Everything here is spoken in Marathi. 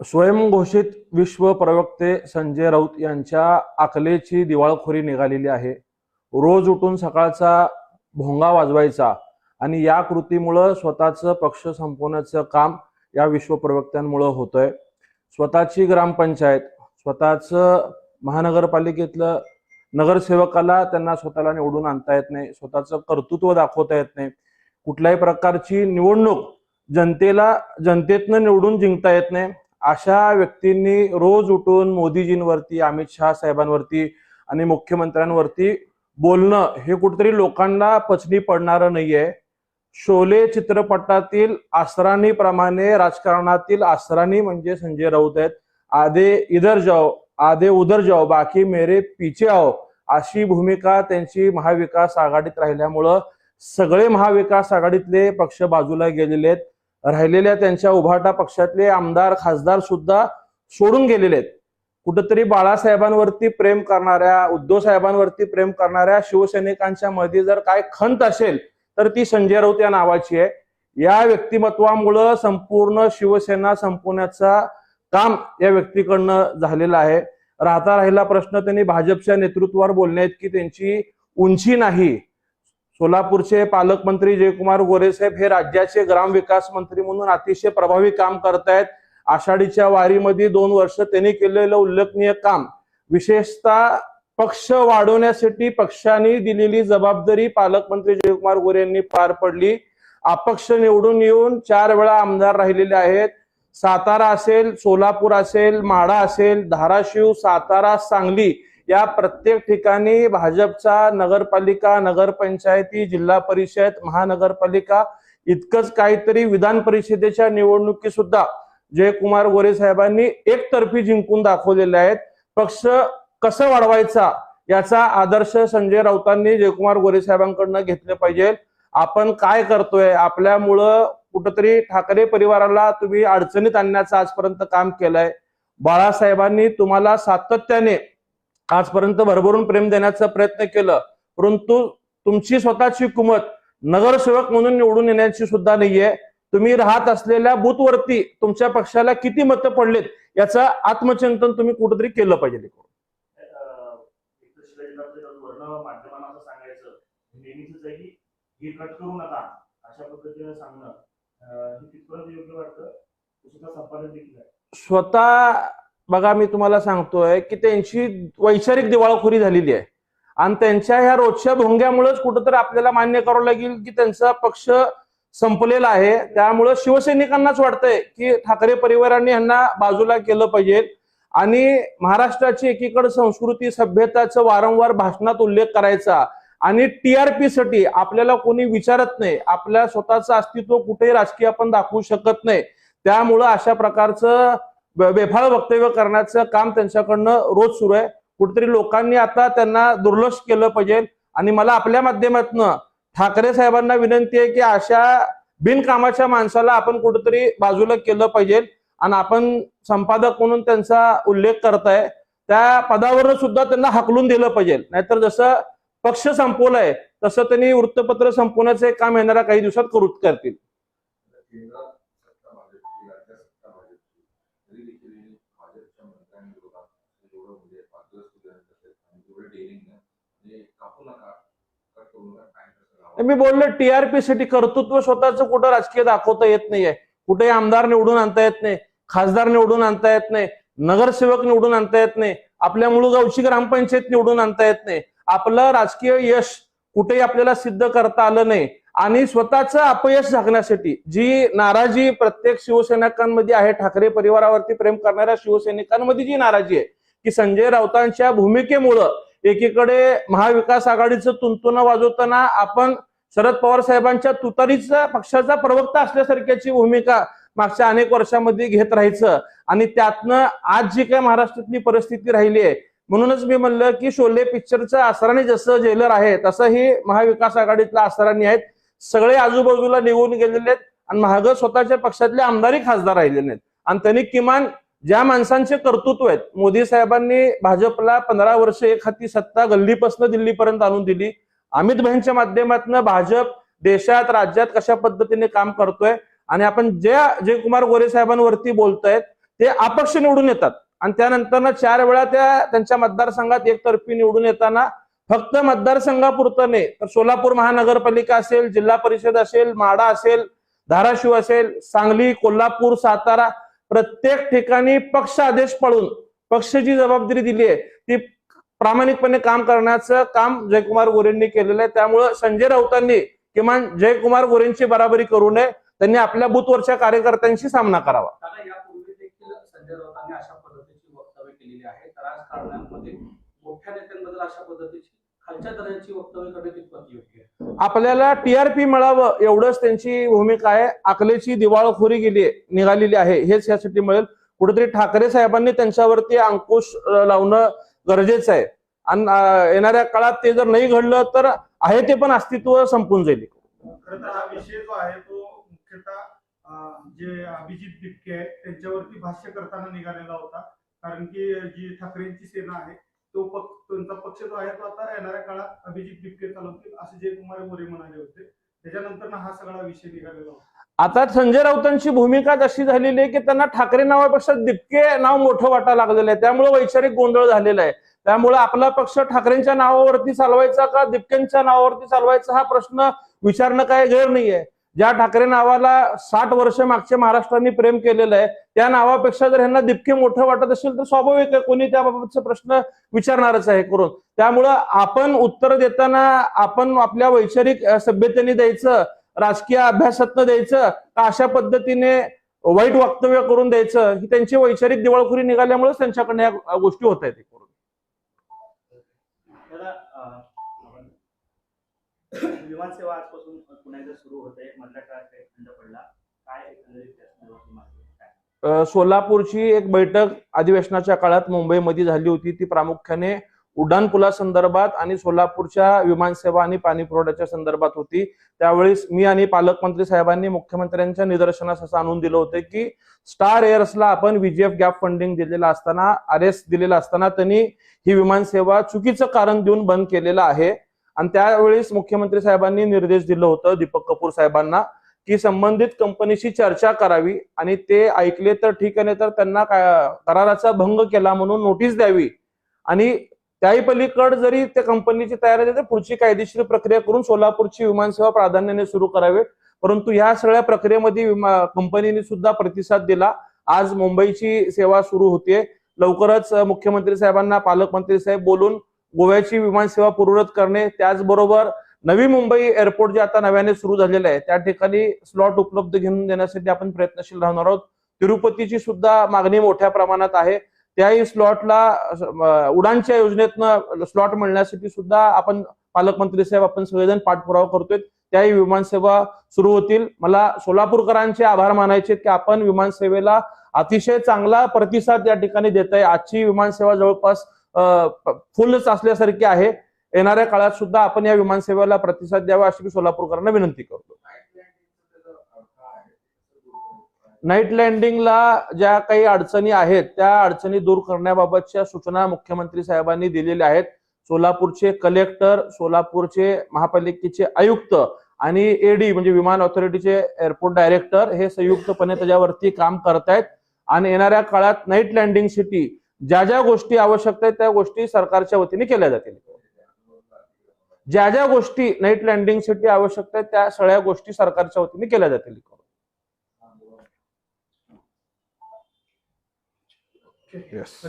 स्वयंघोषित विश्व प्रवक्ते संजय राऊत यांच्या अकलेची दिवाळखोरी निघालेली आहे। रोज उठून सकाळचा भोंगा वाजवायचा आणि या कृतीमुळे स्वतःचं पक्ष संपवण्याचं काम या विश्व प्रवक्त्यांमुळे होतंय। स्वतःची ग्रामपंचायत, स्वतःचं महानगरपालिकेतलं नगरसेवकाला त्यांना स्वतःला निवडून आणता येत नाही, स्वतःचं कर्तृत्व दाखवता येत नाही, कुठल्याही प्रकारची निवडणूक जनतेतनं निवडून जिंकता येत नाही। अशा व्यक्तींनी रोज उठून मोदीजींवरती, अमित शहा साहेबांवरती आणि मुख्यमंत्र्यांवरती बोलणं हे कुठेतरी लोकांना पचनी पडणारं नाहीये। शोले चित्रपटातील असरानी प्रमाणे राजकारणातील असरानी म्हणजे संजय राऊत आहेत। आधे इधर जाओ आधे उधर जाओ बाकी मेरे पीछे आओ अशी भूमिका त्यांची महाविकास आघाडीत राहिल्यामुळं सगळे महाविकास आघाडीतले पक्ष बाजूला गेलेले आहेत। राहिलेल्या त्यांच्या उभाटा पक्षातले आमदार खासदार सुद्धा सोडून गेलेले आहेत। कुठेतरी बाळासाहेबांवरती प्रेम करणाऱ्या, उद्धव साहेबांवरती प्रेम करणाऱ्या शिवसैनिकांच्या मध्ये जर काय खंत असेल तर ती संजय राऊत या नावाची आहे। या व्यक्तिमत्वामुळे संपूर्ण शिवसेना संपवण्याचा काम या व्यक्तीकडनं झालेला आहे। राहिला प्रश्न त्यांनी भाजपच्या नेतृत्वावर बोलण्यात की त्यांची उंची नाही। सोलापूरचे पालकमंत्री जयकुमार गोरे साहेब हे राज्याचे ग्रामविकास मंत्री म्हणून अतिशय प्रभावी काम करतायत। आषाढीच्या वारीमध्ये 2 वर्ष त्यांनी केलेलं उल्लेखनीय काम, विशेषतः पक्ष वाढवण्यासाठी पक्षाने दिलेली जबाबदारी पालकमंत्री जयकुमार गोरे यांनी पार पडली। अपक्ष निवडून येऊन 4 वेळा आमदार राहिलेले आहेत। सातारा असेल, सोलापूर असेल, माढा असेल, धाराशिव, सातारा, सांगली या प्रत्येक ठिकाणी भाजपचा नगरपालिका, नगरपंचायती, जिल्हा परिषद, महानगरपालिका इतकंच काहीतरी विधान परिषदेच्या निवडणुकी सुद्धा जयकुमार गोरे साहेबांनी एकतर्फी जिंकून दाखवलेले आहेत। पक्ष कसं वाढवायचा याचा आदर्श संजय राऊतांनी जयकुमार गोरे साहेबांकडून घेतले पाहिजे। आपण काय करतोय, आपल्यामुळं कुठेतरी ठाकरे परिवाराला तुम्ही अडचणीत आणण्याचं आजपर्यंत काम केलंय। बाळासाहेबांनी तुम्हाला सातत्याने आजपर्यंत भरभरून प्रेम देण्याचा प्रयत्न केलं, परंतु तुमची स्वतःची कुमत नगरसेवक म्हणून निवडून येण्याची सुद्धा नाहीये। तुम्ही राहत असलेल्या बूथवरती तुमच्या पक्षाला किती मतं पडलेत याचं आत्मचिंतन तुम्ही कुठेतरी केलं पाहिजे। स्वतः बघा, मी तुम्हाला सांगतोय की त्यांची वैचारिक दिवाळखोरी झालेली आहे आणि त्यांच्या ह्या रोजच्या भोंग्यामुळेच कुठेतरी आपल्याला मान्य करावं लागेल की त्यांचा पक्ष संपलेला आहे। त्यामुळे शिवसैनिकांनाच वाटतंय की ठाकरे परिवारांनी यांना बाजूला केलं पाहिजे आणि महाराष्ट्राची एकीकडे संस्कृती सभ्यताचा वारंवार भाषणात उल्लेख करायचा आणि टीआरपी साठी आपल्याला कोणी विचारत नाही, आपल्या स्वतःचं अस्तित्व कुठेही राजकीय आपण दाखवू शकत नाही। त्यामुळे अशा प्रकारचं बेफाळ वक्तव्य करण्याचं काम त्यांच्याकडनं रोज सुरू आहे। कुठेतरी लोकांनी आता त्यांना दुर्लक्ष केलं पाहिजे आणि मला आपल्या माध्यमातून ठाकरे साहेबांना विनंती आहे की अशा बिनकामाच्या माणसाला आपण कुठेतरी बाजूला केलं पाहिजे आणि आपण संपादक म्हणून त्यांचा उल्लेख करताय त्या पदावर सुद्धा त्यांना हाकलून दिलं पाहिजे। नाहीतर जसं पक्ष संपवलाय तसं त्यांनी वृत्तपत्र संपवण्याचं काम येणाऱ्या काही दिवसात करतील। मी बोललो टीआरपी साठी कर्तृत्व स्वतःचं कुठं राजकीय दाखवता येत नाहीये, कुठे आमदार निवडून आणता येत नाही, खासदार निवडून आणता येत नाही, नगरसेवक निवडून आणता येत नाही, आपल्या मुळगावची ग्रामपंचायत निवडून आणता येत नाही। आपलं राजकीय यश कुठेही आपल्याला सिद्ध करता आलं नाही आणि स्वतःचं अपयश झाकण्यासाठी जी नाराजी प्रत्येक शिवसैनिकांमध्ये आहे, ठाकरे परिवारावरती प्रेम करणाऱ्या शिवसैनिकांमध्ये जी नाराजी आहे की संजय राऊतांच्या भूमिकेमुळं एकीकडे महाविकास आघाडीचं तुंतुन वाजवताना आपण शरद पवार साहेबांच्या तुतारीचा पक्षाचा प्रवक्ता असल्यासारख्याची भूमिका मागच्या अनेक वर्षांमध्ये घेत राहायचं आणि त्यातनं आज जी काय महाराष्ट्रातली परिस्थिती राहिली आहे, म्हणूनच मी म्हणलं की शोले पिक्चरचं असरानी जसं जेलर आहे तसं ही महाविकास आघाडीतला असरानी आहेत। सगळे आजूबाजूला निघून गेलेले आहेत आणि महाग स्वतःच्या पक्षातले आमदारी खासदार राहिलेले आहेत आणि त्यांनी किमान ज्या माणसांचे कर्तृत्व आहेत, मोदी साहेबांनी भाजपला 15 वर्ष एक हाती सत्ता गल्लीपासून दिल्लीपर्यंत आणून दिली। अमित भाईंच्या माध्यमातून भाजप देशात राज्यात कशा पद्धतीने काम करतोय आणि आपण जयकुमार गोरे साहेबांवरती बोलतायत ते अपक्ष निवडून येतात आणि त्यानंतर 4 वेळा त्यांच्या मतदारसंघात एकतर्फी निवडून येताना फक्त मतदारसंघापुरतं नाही तर सोलापूर महानगरपालिका असेल, जिल्हा परिषद असेल, माढा असेल, धाराशिव असेल, सांगली, कोल्हापूर, सातारा प्रत्येक ठिकाणी पक्ष आदेश पाळून पक्षाची जबाबदारी दिली आहे ती प्रामाणिकपणे काम करण्याचं काम जयकुमार गोरेंनी केलेलं आहे. त्यामुळे संजय राऊतांनी किमान जयकुमार गोरेंची बराबरी करू नये, त्यांनी आपल्या बूथवरच्या कार्यकर्त्यांशी सामना करावा. यापूर्वी देखील संजय राऊतांनी अशा पद्धतीची वक्तव्य केलेली आहे. राजकारणामध्ये मोठ्या नेत्यांबद्दल अशा पद्धतीची खालच्या दर्जाची वक्तव्य करणे कितपत योग्य आहे? आपल्याला टीआरपी मिळावं एवढंच त्यांची भूमिका आहे. अकलेची दिवाळखोरी निघालेली आहे हेच यासाठी मिळेल. कुठेतरी ठाकरे साहेबांनी त्यांच्यावरती अंकुश लावणं गरजेचं आहे आणि येणाऱ्या काळात ते जर नाही घडलं तर आहे ते पण अस्तित्व संपून जाईल. खरं तर हा विषय जो आहे तो मुख्यतः जे अभिजित बिबके आहेत त्यांच्यावरती भाष्य करताना निघालेला होता. कारण की जी ठाकरेंची सेना आहे त्यांचा पक्ष जो आहे तो आता येणाऱ्या काळात अभिजित बिबके चालवतील असे जयकुमार गोरे म्हणाले होते. त्याच्यानंतर हा सगळा विषय निघालेला होता. आता संजय राऊतांची भूमिका अशी झालेली आहे की त्यांना ठाकरे नावापेक्षा दिपके नाव मोठं वाटायला लागलेलं आहे. त्यामुळे वैचारिक गोंधळ झालेला आहे. त्यामुळे आपला पक्ष ठाकरेंच्या नावावरती चालवायचा का दिपकेंच्या नावावरती चालवायचा हा प्रश्न विचारणं काय गैर नाहीये. ज्या ठाकरे नावाला 60 वर्ष मागच्या महाराष्ट्राने प्रेम केलेलं आहे त्या नावापेक्षा जर ह्यांना दिपके मोठं वाटत असेल तर स्वाभाविक आहे कोणी त्याबाबतचा प्रश्न विचारणारच आहे करून. त्यामुळं आपण उत्तर देताना आपण आपल्या वैचारिक सभ्यतेने द्यायचं, राजकीय अभ्यासातनं द्यायचं का अशा पद्धतीने वाईट वक्तव्य करून द्यायचं, ही त्यांची वैचारिक दिवाळखोरी निघाल्यामुळेच त्यांच्याकडनं या गोष्टी होत आहेत. विमान सेवा आजपासून पुन्हा एकदा सुरू होते. मधल्या काळात खंड पडला, काय सोलापूरची एक बैठक अधिवेशनाच्या काळात मुंबईमध्ये झाली होती. ती प्रामुख्याने उड्डाण पुलासंदर्भात आणि सोलापूरच्या विमानसेवा आणि पाणी पुरवठ्याच्या संदर्भात होती. त्यावेळेस मी आणि पालकमंत्री साहेबांनी मुख्यमंत्र्यांच्या निदर्शनास असं आणून दिलं होतं की स्टार एअर्सला आपण VGF गॅप फंडिंग दिलेलं असताना, RS दिलेलं असताना त्यांनी ही विमानसेवा चुकीचं कारण देऊन बंद केलेलं आहे. आणि त्यावेळेस मुख्यमंत्री साहेबांनी निर्देश दिलं होतं दीपक कपूर साहेबांना की संबंधित कंपनीशी चर्चा करावी आणि ते ऐकले तर ठीक आहे, तर त्यांना कराराचा भंग केला म्हणून नोटीस द्यावी आणि त्याही पलीकड जरी त्या कंपनीची तयारी आहे तर पुढची कायदेशीर प्रक्रिया करून सोलापूरची विमानसेवा प्राधान्याने सुरू करावी. परंतु ह्या सगळ्या प्रक्रियेमध्ये कंपनीने सुद्धा प्रतिसाद दिला. आज मुंबईची सेवा सुरू होते. लवकरच मुख्यमंत्री साहेबांना पालकमंत्री साहेब बोलून गोव्याची विमानसेवा पूर्ववत करणे, त्याचबरोबर नवी मुंबई एअरपोर्ट जे आता नव्याने सुरू झालेलं आहे त्या ठिकाणी स्लॉट उपलब्ध घेऊन देण्यासाठी आपण प्रयत्नशील राहणार आहोत. तिरुपतीची सुद्धा मागणी मोठ्या प्रमाणात आहे. त्याही स्लॉटला उडानच्या योजनेतनं स्लॉट मिळण्यासाठी सुद्धा आपण पालकमंत्री साहेब आपण सगळेजण पाठपुरावा करतोय. त्याही विमानसेवा सुरू होतील. मला सोलापूरकरांचे आभार मानायचे की आपण विमानसेवेला अतिशय चांगला प्रतिसाद या ठिकाणी देत आहे. आजची विमानसेवा जवळपास फुलच असल्यासारखी आहे. येणाऱ्या काळात सुद्धा आपण या विमानसेवेला प्रतिसाद द्यावा अशी मी सोलापूरकरांना विनंती करतो. नाईट लँडिंगला ज्या काही अडचणी आहेत त्या अडचणी दूर करण्याबाबतच्या सूचना मुख्यमंत्री साहेबांनी दिलेल्या आहेत. सोलापूरचे कलेक्टर, सोलापूरचे महापालिकेचे आयुक्त आणि AD म्हणजे विमान ऑथॉरिटीचे एअरपोर्ट डायरेक्टर हे संयुक्तपणे त्याच्यावरती काम करतायत आणि येणाऱ्या काळात नाईट लँडिंग सिटी ज्या गोष्टी आवश्यक आहेत त्या गोष्टी सरकारच्या वतीने केल्या जातील. ज्या गोष्टी नाईट लँडिंग साठी आवश्यक आहेत त्या सगळ्या गोष्टी सरकारच्या वतीने केल्या जातील. Yes.